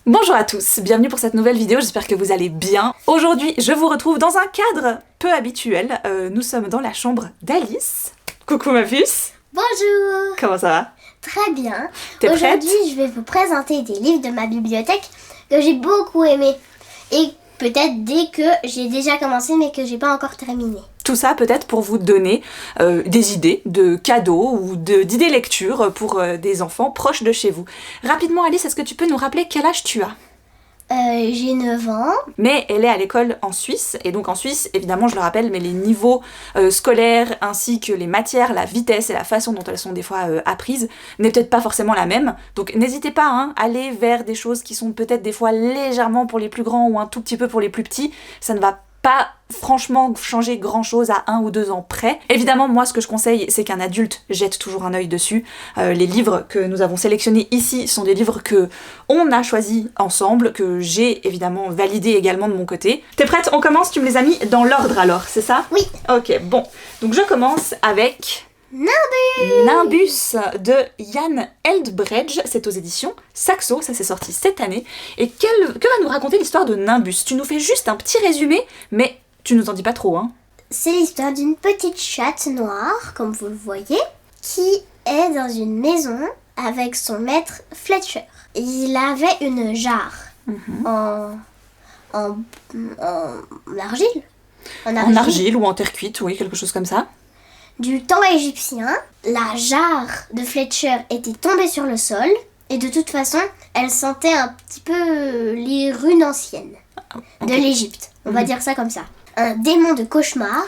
Bonjour à tous, bienvenue pour cette nouvelle vidéo, j'espère que vous allez bien. Aujourd'hui, je vous retrouve dans un cadre peu habituel. Nous sommes dans la chambre d'Alice. Coucou ma puce. Bonjour. Comment ça va? Très bien. T'es prête? Aujourd'hui, je vais vous présenter des livres de ma bibliothèque que j'ai beaucoup aimés. Et peut-être dès que j'ai déjà commencé mais que j'ai pas encore terminé. Tout ça peut-être pour vous donner des idées de cadeaux ou d'idées lecture pour des enfants proches de chez vous. Rapidement Alice, est-ce que tu peux nous rappeler quel âge tu as? J'ai 9 ans. Mais elle est à l'école en Suisse, et donc en Suisse, évidemment, je le rappelle, mais les niveaux scolaires ainsi que les matières, la vitesse et la façon dont elles sont des fois apprises n'est peut-être pas forcément la même. Donc n'hésitez pas à aller vers des choses qui sont peut-être des fois légèrement pour les plus grands ou un tout petit peu pour les plus petits. Ça ne va pas franchement changer grand chose à 1 ou 2 ans près. Évidemment, moi ce que je conseille, c'est qu'un adulte jette toujours un œil dessus. Les livres que nous avons sélectionnés ici sont des livres que on a choisis ensemble, que j'ai évidemment validé également de mon côté. T'es prête? On commence? Tu me les as mis dans l'ordre alors, c'est ça? Oui. Ok, bon. Donc je commence avec... Nimbus de Jan Eldbredge, c'est aux éditions Saxo, ça s'est sorti cette année. Et que va nous raconter l'histoire de Nimbus? Tu nous fais juste un petit résumé, mais tu nous en dis pas trop, hein. C'est l'histoire d'une petite chatte noire, comme vous le voyez, qui est dans une maison avec son maître Fletcher. Il avait une jarre en argile. En argile ou en terre cuite, oui, quelque chose comme ça. Du temps égyptien, la jarre de Fletcher était tombée sur le sol et de toute façon, elle sentait un petit peu les runes anciennes de l'Égypte. On va dire ça comme ça. Un démon de cauchemar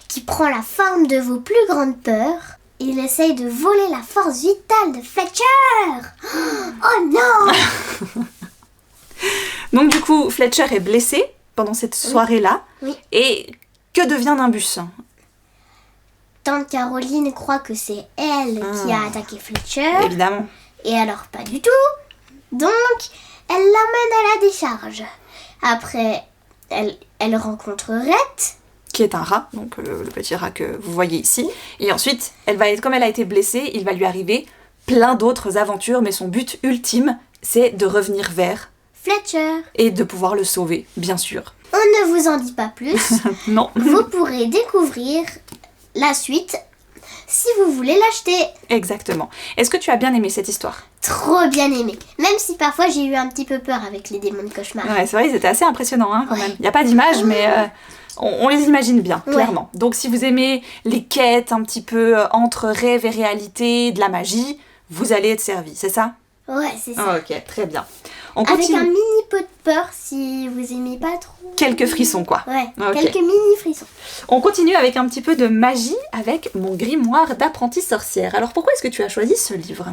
qui prend la forme de vos plus grandes peurs. Il essaye de voler la force vitale de Fletcher. Oh non! Donc du coup, Fletcher est blessé pendant cette soirée-là. Oui. Et que devient Nimbus? Tante Caroline croit que c'est elle qui a attaqué Fletcher. Évidemment. Et alors pas du tout. Donc, elle l'emmène à la décharge. Après, elle rencontre Rhett. Qui est un rat, donc le petit rat que vous voyez ici. Et ensuite, comme elle a été blessée, il va lui arriver plein d'autres aventures, mais son but ultime, c'est de revenir vers Fletcher. et de pouvoir le sauver, bien sûr. On ne vous en dit pas plus. Non. Vous pourrez découvrir la suite si vous voulez l'acheter. Exactement. Est-ce que tu as bien aimé cette histoire? Trop bien aimé. Même si parfois j'ai eu un petit peu peur avec les démons de cauchemar. Ouais, c'est vrai, ils étaient assez impressionnants hein, quand Ouais. même. Il n'y a pas d'image, mais on les imagine bien, Ouais. clairement. Donc si vous aimez les quêtes un petit peu entre rêve et réalité, de la magie, vous allez être servi, c'est ça? Ouais, c'est ça. Ah, ok, très bien. On Avec continue. un mini peu de peur si vous aimez pas trop. Quelques frissons, quoi. Ouais, Ok. quelques mini frissons. On continue avec un petit peu de magie avec mon grimoire d'apprentie sorcière. Alors pourquoi est-ce que tu as choisi ce livre?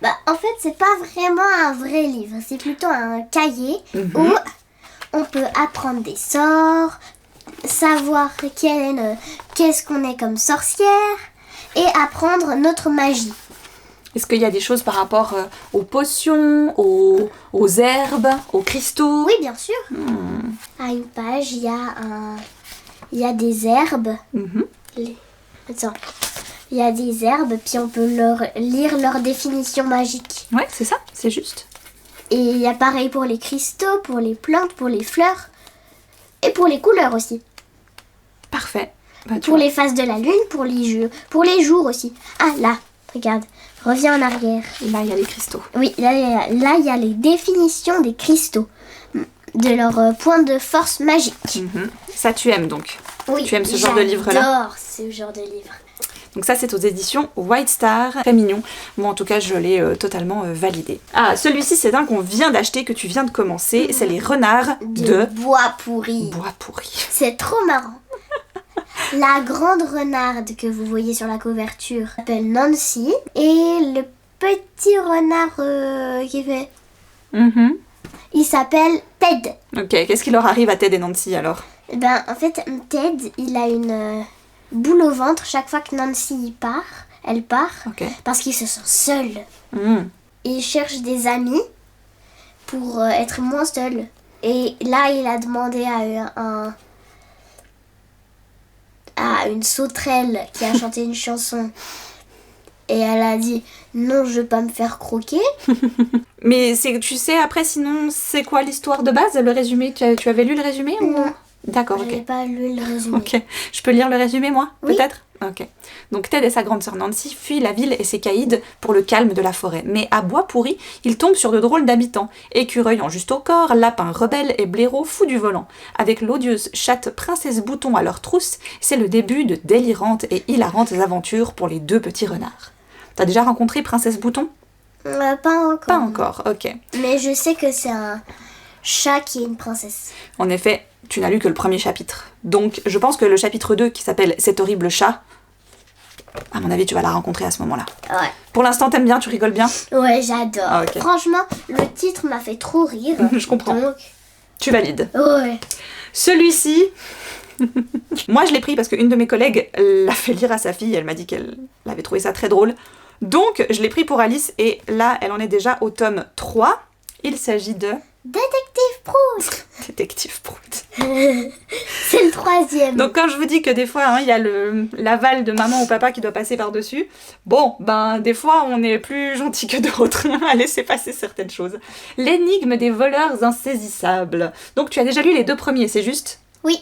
Bah, en fait, c'est pas vraiment un vrai livre. C'est plutôt un cahier où on peut apprendre des sorts, savoir qu'est-ce qu'on est comme sorcière et apprendre notre magie. Est-ce qu'il y a des choses par rapport aux potions, aux herbes, aux cristaux? Oui, bien sûr. À une page, il y a des herbes. Attends. Il y a des herbes, puis on peut lire leur définition magique. Ouais, c'est ça, c'est juste. Et il y a pareil pour les cristaux, pour les plantes, pour les fleurs et pour les couleurs aussi. Parfait. Bah, tu Pour vois. les phases de la lune, pour les jours aussi. Ah là, regarde, reviens en arrière. Là, il y a les cristaux. Oui, là il y a les définitions des cristaux, de leur point de force magique. Ça, tu aimes donc. Oui, Tu aimes ce genre de livre-là? J'adore ce genre de livre. Donc ça, c'est aux éditions White Star. Très mignon. Moi, en tout cas, je l'ai totalement validé. Ah, celui-ci, c'est un qu'on vient d'acheter, que tu viens de commencer. C'est Les Renards de Bois pourri. Bois pourri. C'est trop marrant. La grande renarde que vous voyez sur la couverture s'appelle Nancy. Et le petit renard qui fait... Il s'appelle Ted. Ok, qu'est-ce qui leur arrive à Ted et Nancy alors? Ben, en fait, Ted, il a une boule au ventre chaque fois que Nancy elle part, Ok. parce qu'il se sent seul. Et il cherche des amis pour être moins seul. Et là, il a demandé à une sauterelle qui a chanté une chanson Et elle a dit non, je veux pas me faire croquer. Mais tu sais après sinon c'est quoi l'histoire de base, le résumé, tu avais lu le résumé ou... Non. D'accord, J'avais ok. pas lu le résumé. Ok. Je peux lire le résumé moi, Oui. peut-être? Ok. Donc Ted et sa grande sœur Nancy fuient la ville et ses caïds pour le calme de la forêt. Mais à Bois Pourri, ils tombent sur de drôles d'habitants. Écureuils en juste au corps, lapins rebelles et blaireaux fous du volant. Avec l'odieuse chatte Princesse Bouton à leur trousse, c'est le début de délirantes et hilarantes aventures pour les 2 petits renards. T'as déjà rencontré Princesse Bouton? Pas encore. Pas encore, ok. Mais je sais que c'est un chat qui est une princesse. En effet, tu n'as lu que le premier chapitre. Donc je pense que le chapitre 2 qui s'appelle Cet horrible chat, à mon avis tu vas la rencontrer à ce moment-là. Ouais. Pour l'instant t'aimes bien, tu rigoles bien? Ouais, j'adore. Ah, ok. Franchement, le titre m'a fait trop rire. Je comprends. Donc, Tu valides. ouais. Celui-ci, moi je l'ai pris parce qu'une de mes collègues l'a fait lire à sa fille, elle m'a dit qu'elle avait trouvé ça très drôle. Donc je l'ai pris pour Alice et là elle en est déjà au tome 3. Il s'agit de Détective Proust. Détective Prout. C'est le 3e. Donc quand je vous dis que des fois il y a l'aval de maman ou papa qui doit passer par-dessus, bon ben des fois on est plus gentil que d'autres à laisser passer certaines choses. L'énigme des voleurs insaisissables. Donc tu as déjà lu les 2 premiers, c'est juste? Oui.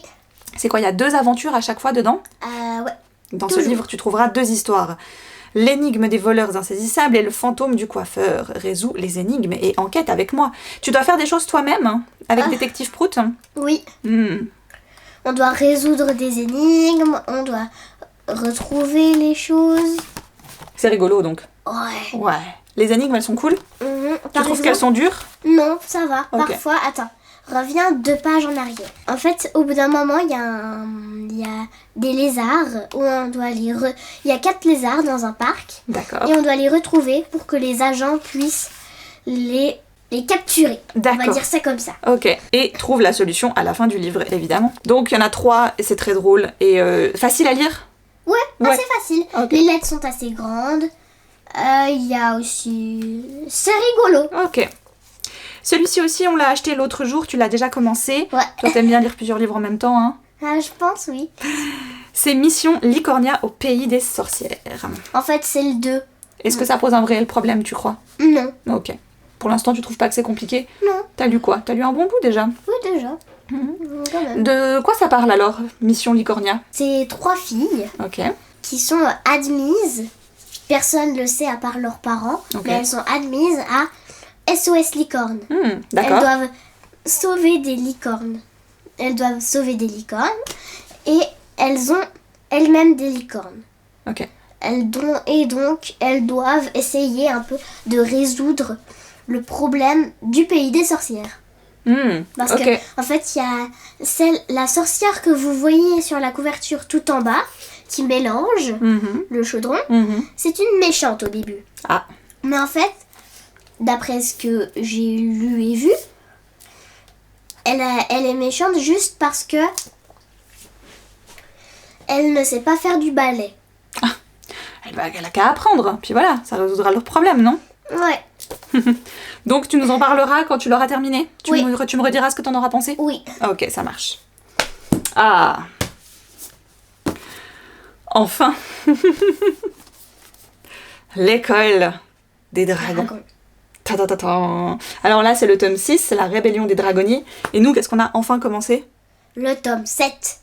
C'est quoi, il y a 2 aventures à chaque fois dedans? Ouais. Dans Toujours. ce livre, tu trouveras 2 histoires. L'énigme des voleurs insaisissables et le fantôme du coiffeur. Résout les énigmes et enquête avec moi. Tu dois faire des choses toi-même, hein, avec Détective Prout. Oui. Hmm. On doit résoudre des énigmes, on doit retrouver les choses. C'est rigolo donc. Ouais. Ouais. Les énigmes, elles sont cool? Tu Par trouves qu'elles sont dures? Non, ça va. Ok. Parfois, attends, reviens 2 pages en arrière. En fait, au bout d'un moment, il y a des lézards où on doit il y a 4 lézards dans un parc D'accord. et on doit les retrouver pour que les agents puissent les capturer. On va D'accord. dire ça comme ça. Ok. Et trouve la solution à la fin du livre, évidemment. Donc il y en a 3 et c'est très drôle et facile à lire. Ouais, Ouais. assez facile. Ok. Les lettres sont assez grandes. Il y a aussi... C'est rigolo. Ok. Celui-ci aussi, on l'a acheté l'autre jour, tu l'as déjà commencé. Ouais. Toi, t'aimes bien lire plusieurs livres en même temps, hein? Ah, je pense, oui. C'est Mission Licornia au pays des sorcières. En fait, c'est le 2. Est-ce que ça pose un réel problème, tu crois? Non. Ok. Pour l'instant, tu trouves pas que c'est compliqué? Non. T'as lu quoi? T'as lu un bon bout déjà? Oui, déjà. Quand même. De quoi ça parle alors, Mission Licornia? C'est 3 filles Ok. qui sont admises. Personne ne le sait à part leurs parents. Ok. Mais elles sont admises à SOS Licorne. Elles D'accord. doivent sauver des licornes. Elles doivent sauver des licornes. Et elles ont elles-mêmes des licornes. Ok. Et donc, elles doivent essayer un peu de résoudre le problème du pays des sorcières. Parce ok. que, en fait, il y a la sorcière que vous voyez sur la couverture tout en bas, qui mélange Mhm. le chaudron. Mhm. C'est une méchante au début. Ah. Mais en fait, d'après ce que j'ai lu et vu, elle est méchante juste parce que elle ne sait pas faire du ballet. Elle a qu'à apprendre, puis voilà, ça résoudra leur problème, non? Ouais, Donc tu nous en parleras quand tu l'auras terminé? Oui. Tu me rediras ce que t'en auras pensé? oui. Ok, ça marche. Ah. Enfin. L'école des dragons. Dragon. Ta-ta-ta-ta. Alors là, c'est le tome 6, la rébellion des dragonniers. Et nous, qu'est-ce qu'on a enfin commencé? Le tome 7.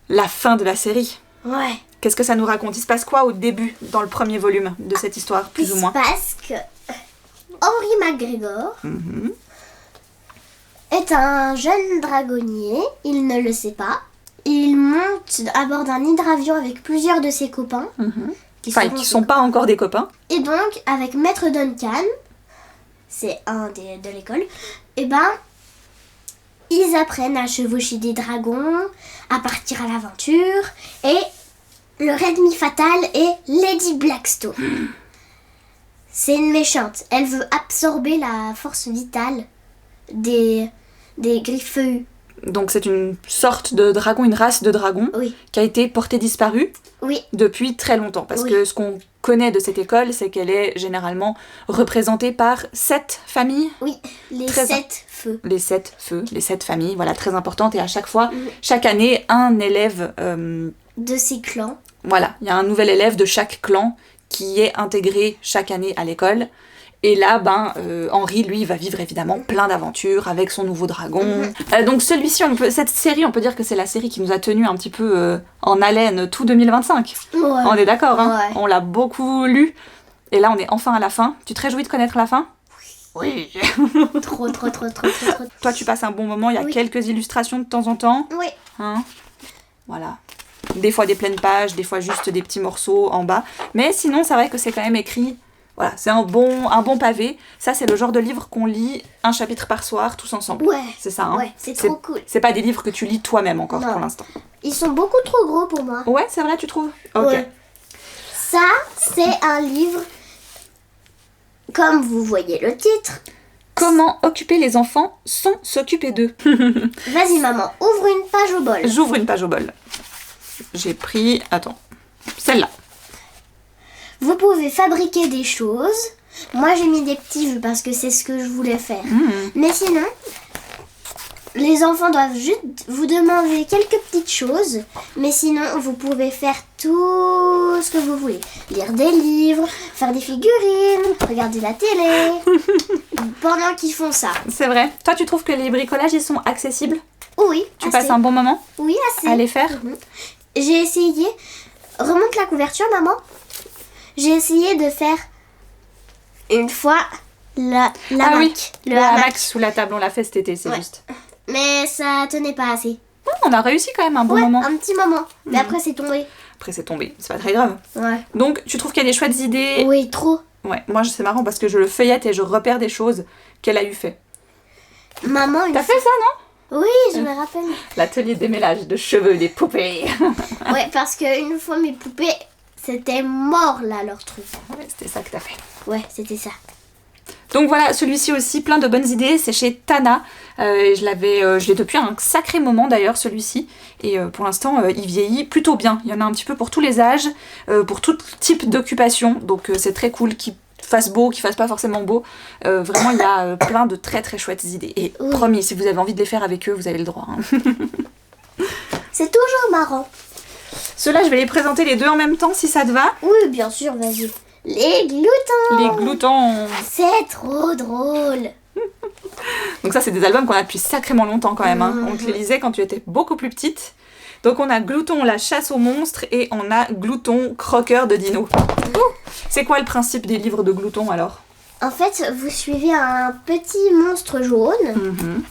La fin de la série. Ouais. Qu'est-ce que ça nous raconte? Il se passe quoi au début, dans le premier volume de cette histoire, plus Il ou se moins? passe que Henry McGregor Mhm. est un jeune dragonnier. Il ne le sait pas. Il monte à bord d'un hydravion avec plusieurs de ses copains. Mhm. Qui Enfin, seront qui ses sont pas encore des copains. Et donc, avec Maître Duncan, c'est un de l'école, et ben, ils apprennent à chevaucher des dragons, à partir à l'aventure, et leur ennemi fatal est Lady Blackstone. C'est une méchante. Elle veut absorber la force vitale des Griffeux. Donc c'est une sorte de dragon, une race de dragon Oui, qui a été portée disparue oui, depuis très longtemps. Parce Oui. que ce qu'on connaît de cette école, c'est qu'elle est généralement représentée par 7 familles. oui. Les Très 7 feux. Les 7 feux, les 7 familles, voilà, très importantes. Et à chaque fois, Mhm. chaque année, un élève... De ces clans. voilà, il y a un nouvel élève de chaque clan qui est intégré chaque année à l'école. Et là, Henri, lui, va vivre évidemment plein d'aventures avec son nouveau dragon. Donc celui-ci, cette série, on peut dire que c'est la série qui nous a tenus un petit peu en haleine tout 2025. Ouais. On est d'accord, hein? Ouais. On l'a beaucoup lu. Et là, on est enfin à la fin. Tu te réjouis de connaître la fin? Oui. Trop. Toi, tu passes un bon moment. Il y a Oui. quelques illustrations de temps en temps. Oui. Hein? Voilà. Des fois des pleines pages, des fois juste des petits morceaux en bas. Mais sinon, c'est vrai que c'est quand même écrit... Voilà, c'est un bon pavé. Ça, c'est le genre de livre qu'on lit un chapitre par soir, tous ensemble. Ouais. C'est ça, hein? Ouais, c'est trop cool. C'est pas des livres que tu lis toi-même encore Non. pour l'instant. Ils sont beaucoup trop gros pour moi. Ouais, c'est vrai, tu trouves? Ok. Ouais. Ça, c'est un livre, comme vous voyez le titre. Comment occuper les enfants sans s'occuper d'eux? Vas-y maman, ouvre une page au bol. J'ouvre une page au bol. J'ai pris... Attends. Celle-là. Vous pouvez fabriquer des choses. Moi j'ai mis des petits vues parce que c'est ce que je voulais faire. Mais sinon, les enfants doivent juste vous demander quelques petites choses. Mais sinon, vous pouvez faire tout ce que vous voulez. Lire des livres, faire des figurines, regarder la télé. Pendant qu'ils font ça. C'est vrai. Toi, tu trouves que les bricolages, ils sont accessibles? Oui, Tu assez. passes un bon moment Oui, assez. à les faire? J'ai essayé... Remonte la couverture, maman. J'ai essayé de faire une fois Ah hamac. oui, Le le hamac. hamac sous la table, on l'a fait cet été, c'est Ouais. juste. Mais ça tenait pas assez. Oh, on a réussi quand même un bon Ouais, moment. un petit moment. Mais après, c'est tombé. Après, c'est tombé, c'est pas très grave. Ouais. Donc, tu trouves qu'il y a des chouettes idées? Oui, trop. Ouais, moi, c'est marrant parce que je le feuillette et je repère des choses qu'elle a eu fait. Maman, une T'as fait ça, non? Oui, je me rappelle. L'atelier de démêlage de cheveux des poupées. Ouais, parce qu'une fois, mes poupées, c'était mort, là, leur truc. Ouais, c'était ça que t'as fait. Ouais, c'était ça. Donc voilà, celui-ci aussi, plein de bonnes idées, c'est chez Tana. Je l'ai depuis un sacré moment d'ailleurs, celui-ci. Et pour l'instant, il vieillit plutôt bien. Il y en a un petit peu pour tous les âges, pour tout type d'occupation. Donc c'est très cool qu'il fasse beau, qu'il fasse pas forcément beau. Vraiment, il y a plein de très très chouettes idées. Et Oui. promis, si vous avez envie de les faire avec eux, vous avez le droit. Hein. C'est toujours marrant. Ceux-là, je vais les présenter les deux en même temps, si ça te va. Oui, bien sûr, vas-y. Les gloutons. Les gloutons. C'est trop drôle. Donc ça, c'est des albums qu'on a depuis sacrément longtemps quand même. Hein. On te les lisait quand tu étais beaucoup plus petite. Donc on a Glouton, la chasse aux monstres, et on a Glouton, croqueur de dinos. C'est quoi le principe des livres de Glouton alors? En fait, vous suivez un petit monstre jaune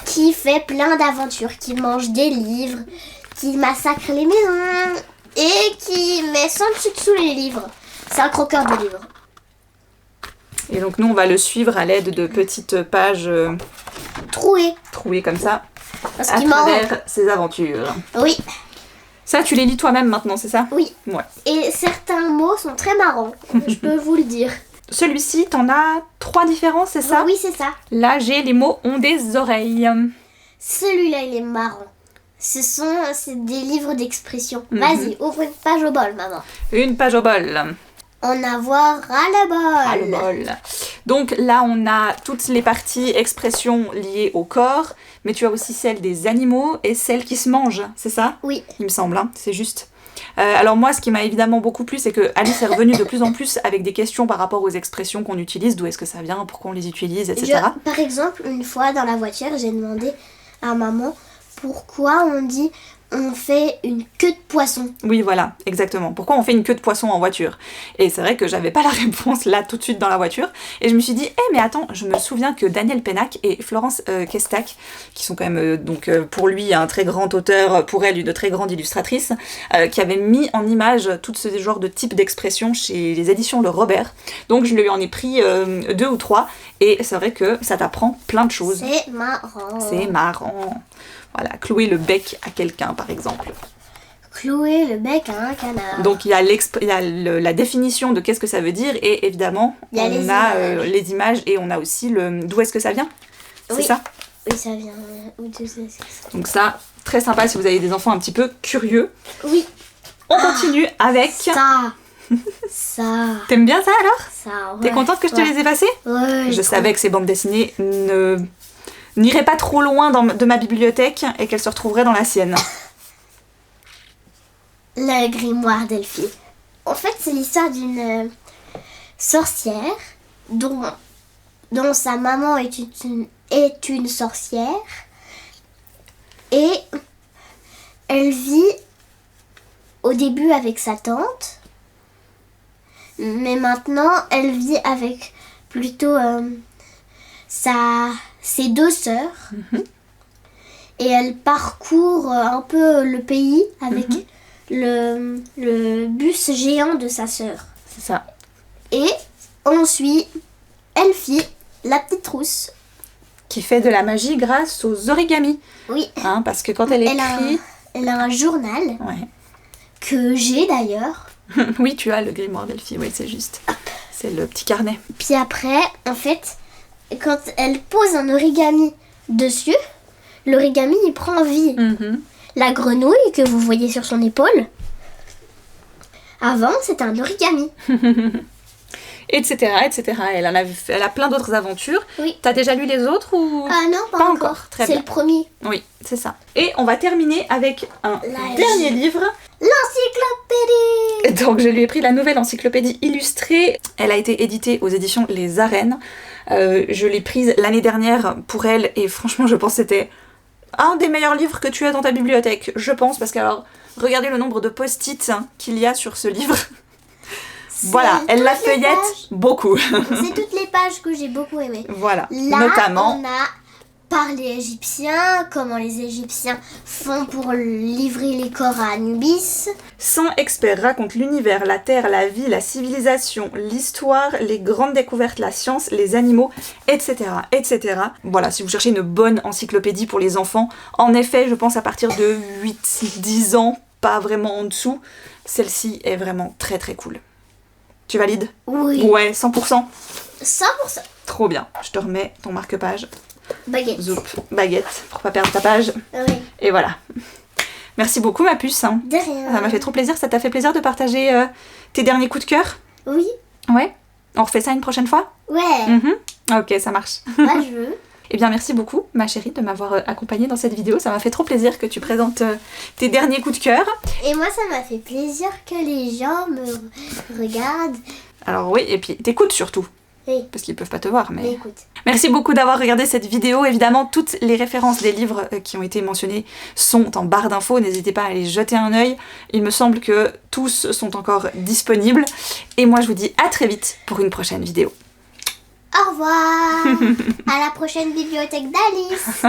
qui fait plein d'aventures, qui mange des livres, qui massacre les maisons et qui met son dessus dessous les livres. C'est un croqueur de livres. Et donc nous, on va le suivre à l'aide de petites pages Troué. trouées comme ça, Parce à qu'il mange. travers ses aventures. Oui, Ça, tu les lis toi-même maintenant, c'est ça? oui. Ouais. Et certains mots sont très marrants, je peux vous le dire. Celui-ci, t'en as 3 différents, c'est ça? Oui, c'est ça. Là, j'ai les mots ont des oreilles. Celui-là, il est marrant. C'est des livres d'expression. Vas-y, ouvre une page au bol, maman. Une page au bol. En avoir ras le bol. Ah, le bol. Donc là, on a toutes les parties expressions liées au corps, mais tu as aussi celles des animaux et celles qui se mangent, c'est ça? Oui. Il me semble, hein, c'est juste. Alors moi, ce qui m'a évidemment beaucoup plu, c'est que Alice est revenue de plus en plus avec des questions par rapport aux expressions qu'on utilise, d'où est-ce que ça vient, pourquoi on les utilise, etc. Par exemple, une fois dans la voiture, j'ai demandé à maman pourquoi on dit on fait une queue de poisson. Oui, voilà, exactement. Pourquoi on fait une queue de poisson en voiture? Et c'est vrai que j'avais pas la réponse là tout de suite dans la voiture. Et je me suis dit, mais attends, je me souviens que Daniel Pennac et Florence Kestac, qui sont quand même pour lui un très grand auteur, pour elle une très grande illustratrice, qui avaient mis en image tout ce genre de type d'expression chez les éditions Le Robert. Donc je lui en ai pris 2 ou 3. Et c'est vrai que ça t'apprend plein de choses. C'est marrant. C'est marrant. Voilà, clouer le bec à quelqu'un par exemple. Clouer le bec à un canard. Donc il y a, la définition de qu'est-ce que ça veut dire et évidemment Il y a on a les images et on a aussi d'où est-ce que ça vient. C'est Oui. ça? Oui, ça vient. Donc ça, très sympa si vous avez des enfants un petit peu curieux. Oui. On continue avec... Ça. Ça. T'aimes bien ça alors? Ça, ouais. T'es contente que je te les ai passés? Ouais. Je savais que ces bandes dessinées n'iraient pas trop loin de ma bibliothèque et qu'elles se retrouveraient dans la sienne. Le grimoire d'Elphie. En fait, c'est l'histoire d'une sorcière dont sa maman est une sorcière. Et elle vit au début avec sa tante. Mais maintenant, elle vit avec plutôt ses deux sœurs. Et elle parcourt un peu le pays avec le bus géant de sa sœur. C'est ça. Et on suit Elfie, la petite rousse. Qui fait de la magie grâce aux origamis. Oui. Hein, parce que quand elle écrit... Elle a un journal Ouais. que j'ai d'ailleurs. Oui, tu as le grimoire d'Elfie, oui, c'est juste. C'est le petit carnet. Puis après, en fait, quand elle pose un origami dessus, l'origami il prend vie. La grenouille que vous voyez sur son épaule, avant c'était un origami. Etc, etc. Elle a plein d'autres aventures. Oui. T'as déjà lu les autres ou... Ah non, pas encore. Très c'est bien. le premier. Oui, c'est ça. Et on va terminer avec un dernier livre. L'encyclopédie. Donc je lui ai pris la nouvelle encyclopédie illustrée. Elle a été éditée aux éditions Les Arènes. Je l'ai prise l'année dernière pour elle et franchement je pense que c'était un des meilleurs livres que tu as dans ta bibliothèque. Je pense parce que alors regardez le nombre de post-it qu'il y a sur ce livre. Voilà, elle la feuillette beaucoup. C'est toutes les pages que j'ai beaucoup aimées. Voilà, Là, notamment... on a parlé égyptien, comment les Égyptiens font pour livrer les corps à Anubis. 100 experts racontent l'univers, la terre, la vie, la civilisation, l'histoire, les grandes découvertes, la science, les animaux, etc., etc. Voilà, si vous cherchez une bonne encyclopédie pour les enfants, en effet, je pense à partir de 8-10 ans, pas vraiment en dessous, celle-ci est vraiment très très cool. Tu valides? Oui. Ouais, 100%. 100%. Trop bien. Je te remets ton marque-page. Baguette. Zoup, baguette, pour pas perdre ta page. Oui. Et voilà. Merci beaucoup ma puce. Hein. De rien. Ça m'a fait trop plaisir. Ça t'a fait plaisir de partager tes derniers coups de cœur? Oui. Ouais. On refait ça une prochaine fois? Ouais. Ok, ça marche. Moi, je veux. Eh bien, merci beaucoup, ma chérie, de m'avoir accompagnée dans cette vidéo. Ça m'a fait trop plaisir que tu présentes tes derniers coups de cœur. Et moi, ça m'a fait plaisir que les gens me regardent. Alors oui, et puis t'écoutes surtout. Oui. Parce qu'ils peuvent pas te voir, mais... Écoute. Merci beaucoup d'avoir regardé cette vidéo. Évidemment, toutes les références des livres qui ont été mentionnés sont en barre d'infos. N'hésitez pas à aller jeter un œil. Il me semble que tous sont encore disponibles. Et moi, je vous dis à très vite pour une prochaine vidéo. Au revoir. À la prochaine bibliothèque d'Alice.